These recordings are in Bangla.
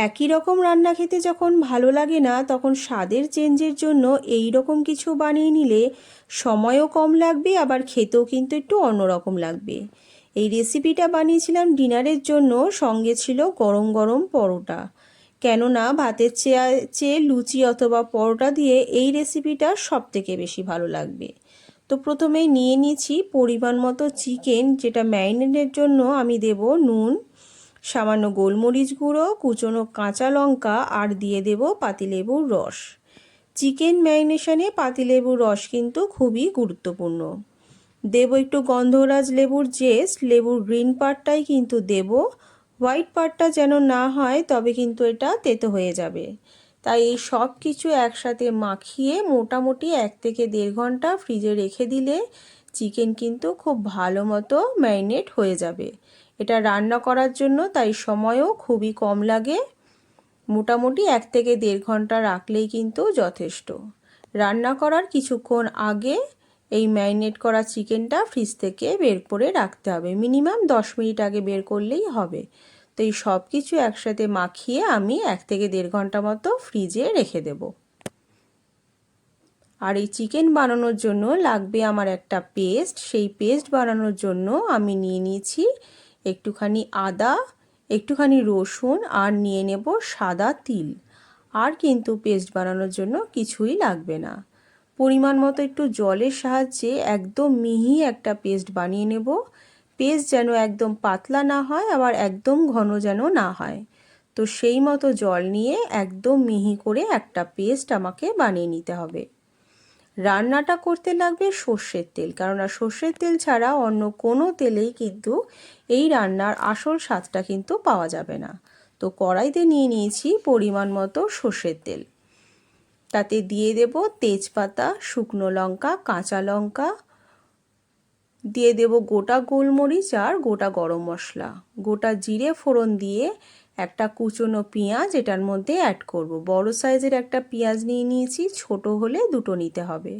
একই রকম রান্না খেতে যখন ভালো লাগে না, তখন স্বাদের চেঞ্জের জন্য এই রকম কিছু বানিয়ে নিলে সময়ও কম লাগবে, আবার খেতেও কিন্তু একটু অন্যরকম লাগবে। এই রেসিপিটা বানিয়েছিলাম ডিনারের জন্য, সঙ্গে ছিল গরম গরম পরোটা। কেননা ভাতের চেয়ে লুচি অথবা পরোটা দিয়ে এই রেসিপিটা সবথেকে বেশি ভালো লাগবে। তো প্রথমেই নিয়ে নিয়েছি পরিমাণ মতো চিকেন, যেটা ম্যারিনেটের জন্য আমি দেব নুন, সামান্য গোলমরিচ গুঁড়ো, কুচনো কাঁচা লঙ্কা আর দিয়ে দেব পাতিলেবুর রস। চিকেন ম্যারিনেশনে পাতিলেবুর রস কিন্তু খুবই গুরুত্বপূর্ণ। দেব একটু গন্ধরাজ লেবুর জেস্ট, লেবুর গ্রিন পার্টটাই কিন্তু দেব, হোয়াইট পার্টটা যেন না হয়, তবে কিন্তু এটা তেতো হয়ে যাবে। তাই এই সব কিছু একসাথে মাখিয়ে মোটামুটি 1 থেকে 1.5 ঘন্টা ফ্রিজে রেখে দিলে চিকেন কিন্তু খুব ভালো মতো ম্যারিনেট হয়ে যাবে। এটা রান্না করার জন্য তাই সময়ও খুবই কম লাগে, মোটামুটি 1 থেকে 1.5 ঘন্টা রাখলেই কিন্তু যথেষ্ট। রান্না করার কিছুক্ষণ আগে এই ম্যারিনেট করা চিকেনটা ফ্রিজ থেকে বের করে রাখতে হবে, মিনিমাম 10 মিনিট আগে বের করলেই হবে। তো এই সব কিছু একসাথে মাখিয়ে আমি 1 থেকে 1.5 ঘন্টা মতো ফ্রিজে রেখে দেব। আর এই চিকেন বানানোর জন্য লাগবে আমার একটা পেস্ট। সেই পেস্ট বানানোর জন্য আমি নিয়ে নিয়েছি একটুখানি আদা, একটুখানি রসুন আর নিয়ে নেব সাদা তিল। আর কিন্তু পেস্ট বানানোর জন্য কিছুই লাগবে না। পরিমাণ মতো একটু জলের সাহায্যে একদম মিহি একটা পেস্ট বানিয়ে নেব। পেস্ট যেন একদম পাতলা না হয়, আবার একদম ঘন যেন না হয়। তো সেই মতো জল নিয়ে একদম মিহি করে একটা পেস্ট আমাকে বানিয়ে নিতে হবে। রান্নাটা করতে লাগবে সর্ষের তেল, কারণ সর্ষের তেল ছাড়া অন্য কোনো তেলেই কিন্তু এই রান্নার আসল স্বাদটা কিন্তু পাওয়া যাবে না। তো কড়াইতে নিয়ে নিয়েছি পরিমাণ মতো সর্ষের তেল, তাতে দিয়ে দেব তেজপাতা, শুকনো লঙ্কা, কাঁচা লঙ্কা, দিয়ে দেব গোটা গোলমরিচ আর গোটা গরম মশলা, গোটা জিরে ফোড়ন দিয়ে একটা কুচনো পেঁয়াজ এটার মধ্যে অ্যাড করব। বড় সাইজের একটা পেঁয়াজ নিয়ে নিয়েছি, ছোট হলে দুটো নিতে হবে।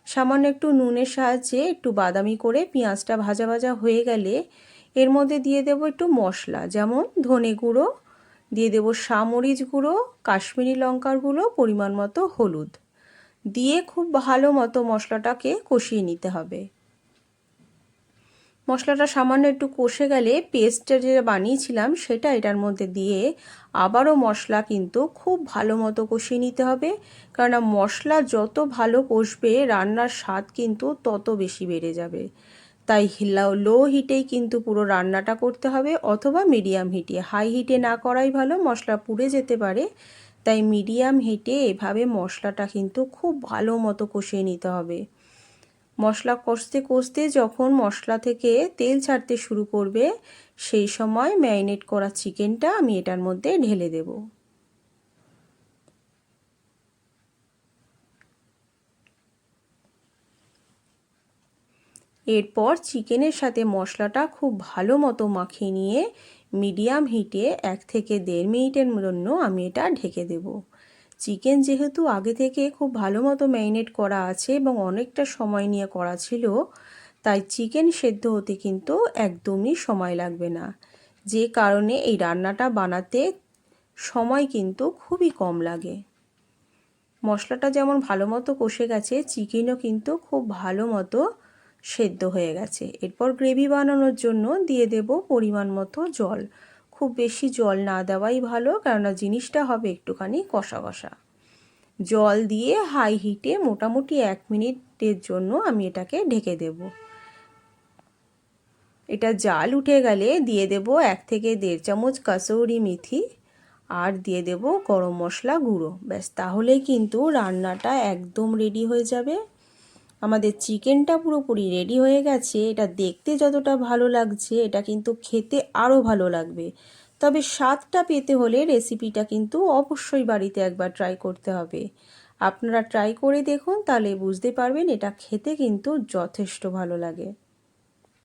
সামান্য একটু নুনের সাহায্যে একটু বাদামি করে পেঁয়াজটা ভাজা ভাজা হয়ে গেলে এর মধ্যে দিয়ে দেব একটু মশলা, যেমন ধনে গুঁড়ো, দিয়ে দেব সামরিচ গুঁড়ো, কাশ্মীরি লঙ্কার গুঁড়ো, পরিমাণ মতো হলুদ দিয়ে খুব ভালো মতো মশলাটাকে কষিয়ে নিতে হবে। মশলাটা সামান্য একটু কষে গেলে পেস্টটা যেটা বানিয়েছিলাম সেটা এটার মধ্যে দিয়ে আবারও মশলা কিন্তু খুব ভালো মতো কষিয়ে নিতে হবে, কারণ মশলা যত ভালো কষবে রান্নার স্বাদ কিন্তু তত বেশি বেড়ে যাবে। তাই লো হিটেই কিন্তু পুরো রান্নাটা করতে হবে, অথবা মিডিয়াম হিটে। হাই হিটে না করাই ভালো, মশলা পুড়ে যেতে পারে। তাই মিডিয়াম হিটে এভাবে মশলাটা কিন্তু খুব ভালো মতো কষিয়ে নিতে হবে। মশলা কষতে কষতে যখন মশলা থেকে তেল ছাড়তে শুরু করবে, সেই সময় ম্যারিনেট করা চিকেনটা আমি এটার মধ্যে ঢেলে দেব। এরপর চিকেনের সাথে মশলাটা খুব ভালো মতো মাখিয়ে নিয়ে মিডিয়াম হিটে 1 থেকে 1.5 মিনিটের জন্য আমি এটা ঢেকে দেব। চিকেন যেহেতু আগে থেকে খুব ভালো মতো ম্যারিনেট করা আছে এবং অনেকটা সময় নিয়ে করা ছিল, তাই চিকেন সেদ্ধ হতে কিন্তু একদমই সময় লাগবে না। যে কারণে এই রান্নাটা বানাতে সময় কিন্তু খুবই কম লাগে। মশলাটা যেমন ভালো মতো কষে গেছে, চিকেনও কিন্তু খুব ভালো মতো সেদ্ধ হয়ে গেছে। এরপর গ্রেভি বানানোর জন্য দিয়ে দেব পরিমাণ মতো জল। খুব বেশি জল না দেওয়াই ভালো, কেননা জিনিসটা হবে একটুখানি কষা কষা। জল দিয়ে হাই হিটে মোটামুটি 1 মিনিটের জন্য আমি এটাকে ঢেকে দেব। এটা জাল উঠে গেলে দিয়ে দেব 1 থেকে 1.5 চামচ কাসুরি মেথি আর দিয়ে দেব গরম মশলা গুঁড়ো। ব্যাস, তাহলেই কিন্তু রান্নাটা একদম রেডি হয়ে যাবে। আমাদের চিকেনটা পুরোপুরি রেডি হয়ে গেছে। এটা দেখতে যতটা ভালো লাগছে, এটা কিন্তু খেতে আরও ভালো লাগবে। তবে স্বাদটা পেতে হলে রেসিপিটা কিন্তু অবশ্যই বাড়িতে একবার ট্রাই করতে হবে। আপনারা ট্রাই করে দেখুন, তাহলে বুঝতে পারবেন এটা খেতে কিন্তু যথেষ্ট ভালো লাগে।